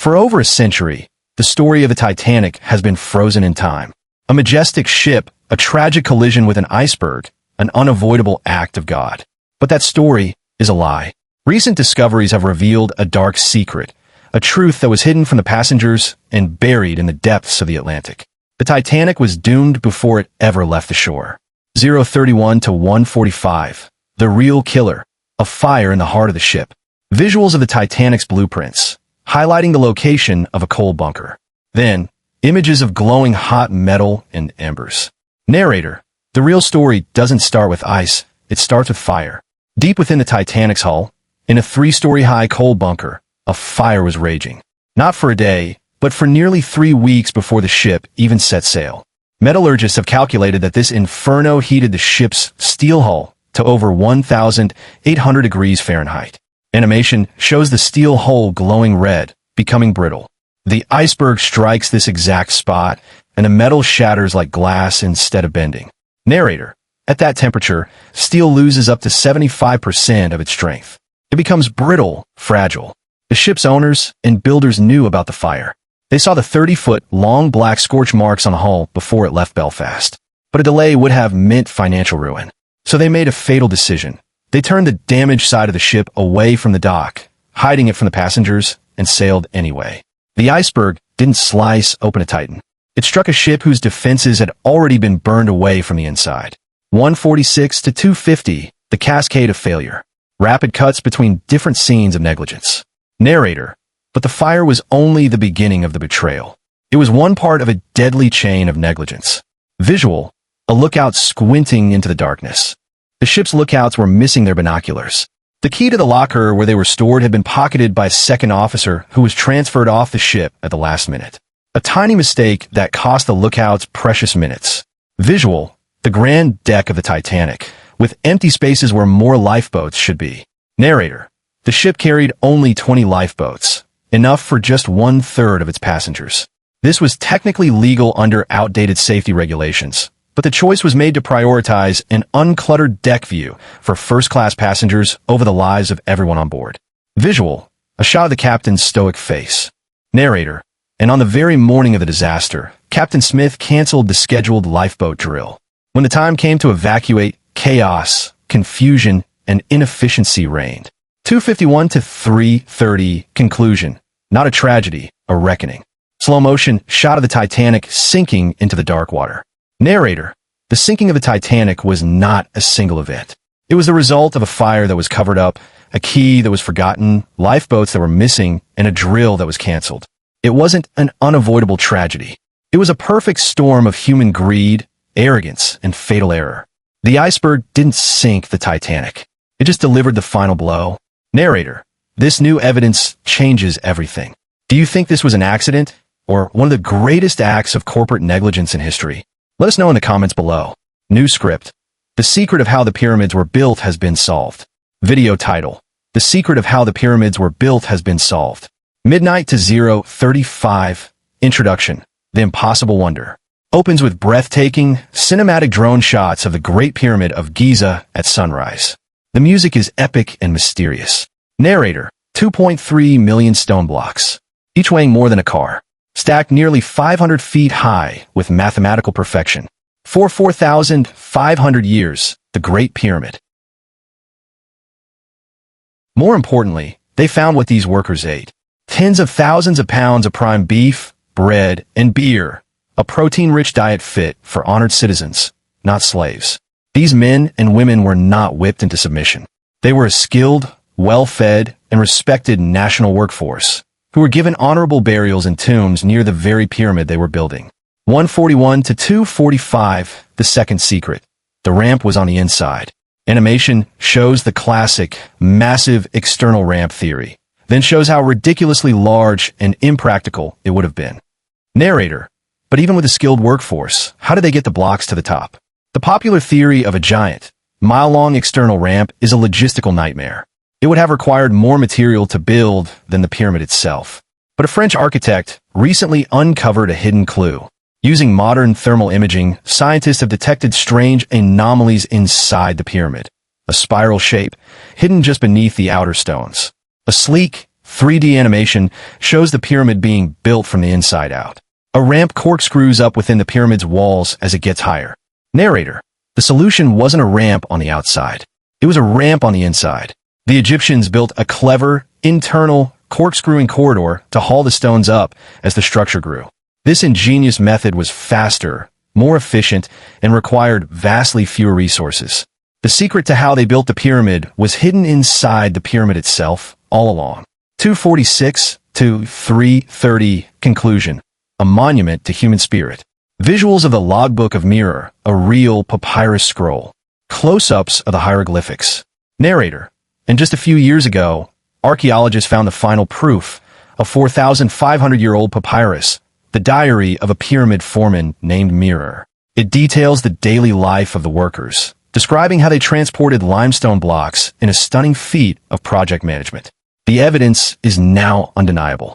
For over a century, the story of the Titanic has been frozen in time. A majestic ship, a tragic collision with an iceberg, an unavoidable act of God. But that story is a lie. Recent discoveries have revealed a dark secret, a truth that was hidden from the passengers and buried in the depths of the Atlantic. The Titanic was doomed before it ever left the shore. 031 to 145. The real killer. A fire in the heart of the ship. Visuals of the Titanic's blueprints, highlighting the location of a coal bunker. Then, images of glowing hot metal and embers. Narrator. The real story doesn't start with ice, it starts with fire. Deep within the Titanic's hull, in a 3-story high coal bunker, a fire was raging. Not for a day, but for nearly 3 weeks before the ship even set sail. Metallurgists have calculated that this inferno heated the ship's steel hull to over 1,800 degrees Fahrenheit. Animation shows the steel hull glowing red, becoming brittle. The iceberg strikes this exact spot, and the metal shatters like glass instead of bending. Narrator. At that temperature, steel loses up to 75% of its strength. It becomes brittle, fragile. The ship's owners and builders knew about the fire. They saw the 30-foot-long black scorch marks on the hull before it left Belfast. But a delay would have meant financial ruin. So they made a fatal decision. They turned the damaged side of the ship away from the dock, hiding it from the passengers, and sailed anyway. The iceberg didn't slice open a Titan. It struck a ship whose defenses had already been burned away from the inside. 146 to 250, the cascade of failure. Rapid cuts between different scenes of negligence. Narrator. But the fire was only the beginning of the betrayal. It was one part of a deadly chain of negligence. Visual. A lookout squinting into the darkness. The ship's lookouts were missing their binoculars. The key to the locker where they were stored had been pocketed by a second officer who was transferred off the ship at the last minute. A tiny mistake that cost the lookouts precious minutes. Visual. The grand deck of the Titanic, with empty spaces where more lifeboats should be. Narrator. The ship carried only 20 lifeboats, enough for just 1/3 of its passengers. This was technically legal under outdated safety regulations, but the choice was made to prioritize an uncluttered deck view for first-class passengers over the lives of everyone on board. Visual. A shot of the captain's stoic face. Narrator. And on the very morning of the disaster, Captain Smith canceled the scheduled lifeboat drill. When the time came to evacuate, chaos, confusion, and inefficiency reigned. 251 to 330, conclusion. Not a tragedy, a reckoning. Slow motion shot of the Titanic sinking into the dark water. Narrator. The sinking of the Titanic was not a single event. It was the result of a fire that was covered up, a key that was forgotten, lifeboats that were missing, and a drill that was canceled. It wasn't an unavoidable tragedy. It was a perfect storm of human greed, arrogance, and fatal error. The iceberg didn't sink the Titanic. It just delivered the final blow. Narrator. This new evidence changes everything. Do you think this was an accident, or one of the greatest acts of corporate negligence in history? Let us know in the comments below. New script. The secret of how the pyramids were built has been solved. Video title. The secret of how the pyramids were built has been solved. Midnight to 035. Introduction. The Impossible Wonder. Opens with breathtaking, cinematic drone shots of the Great Pyramid of Giza at sunrise. The music is epic and mysterious. Narrator. 2.3 million stone blocks, each weighing more than a car, stacked nearly 500 feet high with mathematical perfection. For 4,500 years, the Great Pyramid. More importantly, they found what these workers ate. Tens of thousands of pounds of prime beef, bread, and beer, a protein-rich diet fit for honored citizens, not slaves. These men and women were not whipped into submission. They were a skilled, well-fed, and respected national workforce, who were given honorable burials in tombs near the very pyramid they were building. 141 to 245, the second secret. The ramp was on the inside. Animation shows the classic, massive external ramp theory, then shows how ridiculously large and impractical it would have been. Narrator. But even with a skilled workforce, how did they get the blocks to the top? The popular theory of a giant, mile-long external ramp is a logistical nightmare. It would have required more material to build than the pyramid itself. But a French architect recently uncovered a hidden clue. Using modern thermal imaging, scientists have detected strange anomalies inside the pyramid. A spiral shape, hidden just beneath the outer stones. A sleek, 3D animation shows the pyramid being built from the inside out. A ramp corkscrews up within the pyramid's walls as it gets higher. Narrator: the solution wasn't a ramp on the outside. It was a ramp on the inside. The Egyptians built a clever, internal, corkscrewing corridor to haul the stones up as the structure grew. This ingenious method was faster, more efficient, and required vastly fewer resources. The secret to how they built the pyramid was hidden inside the pyramid itself all along. 246 to 330 Conclusion: a monument to human spirit. Visuals of the logbook of Mirror, a real papyrus scroll. Close-ups of the hieroglyphics. Narrator: and just a few years ago, archaeologists found the final proof, a 4,500-year-old papyrus, the diary of a pyramid foreman named Mirror. It details the daily life of the workers, describing how they transported limestone blocks in a stunning feat of project management. The evidence is now undeniable.